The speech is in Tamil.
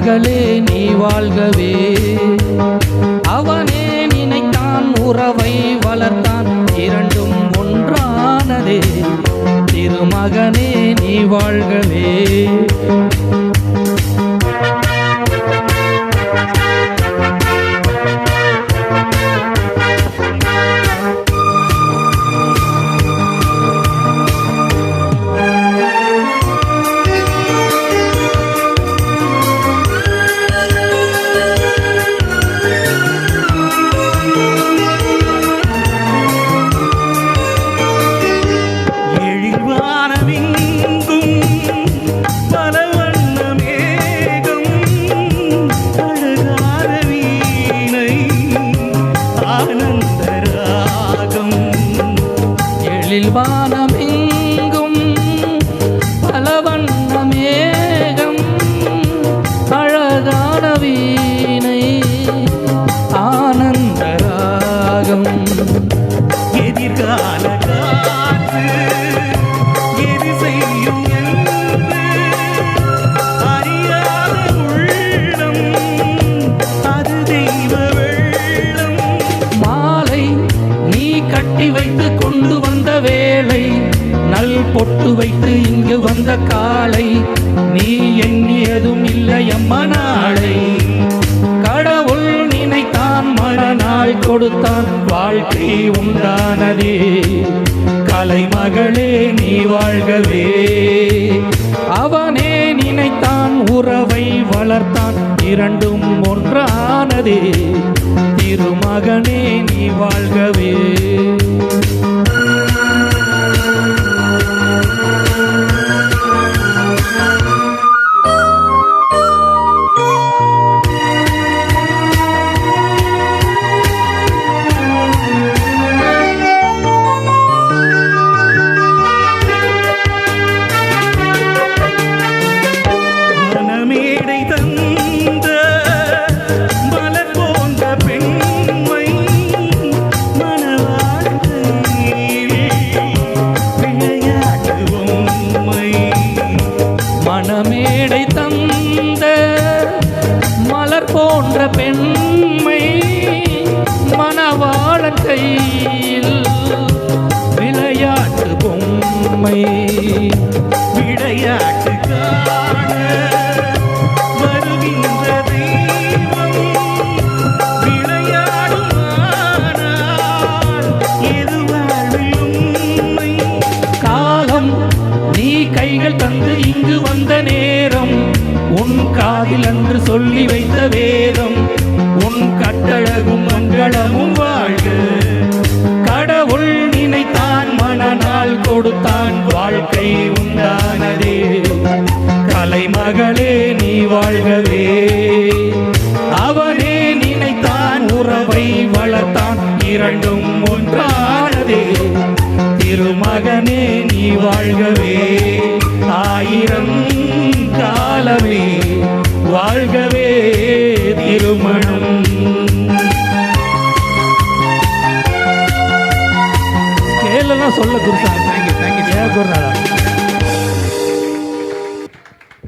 திருமகளே நீ வாழ்கவே. அவனே நினைத்தான் உறவை வளர்த்தான் இரண்டும் ஒன்றானதே. திருமகனே நீ வாழ்கவே. வானமெங்கும் பலவண்ண மேகம் அழகான வீணை ஆனந்த ராகம். எதிர்கால காற்று எது செய்யும் என்று அறியாத உள்ளம் அது தெய்வ வெள்ளம். மாலை நீ கட்டி வைத்து கொண்டு வந்த வேளை, நல் பொட்டு வைத்து இங்கு வந்த காலை, நீ எண்ணியதும் இல்லை அம்மா நாளை. கடவுள் நினைத்தான் மறுநாள் கொடுத்தான் வாழ்க்கை உண்டானதே. கலைமகளே நீ வாழ்கவே. அவனே நினைத்தான் உறவை வளர்த்தான் இரண்டும் ஒன்றானதே. திருமகனே நீ வாழ்கவே. மணமேடை தந்த மலர் போன்ற பெண்மை மணவாளன் கையில் விளையாட்டு பொம்மை. விளையாட்டு காண வருகின்ற தெய்வம் விளையாடுமானால் எது வாழ்வில் உண்மை. காலம் நீ கைகள் தந்து இங்கு வந்த நேரம், உன் காதில் அன்று சொல்லி வைத்த வேதம், உன் கட்டழகும் மங்களமும் வாழ்க. கடவுள் நினைத்தான் மனநாள் கொடுத்தான் வாழ்க்கை உண்டானதே. கலைமகளே நீ வாழ்கவே. அவனே நினைத்தான் உறவை வளர்த்தான் இரண்டும் ஒன்றானதே. திருமகனே நீ வாழ்கவே.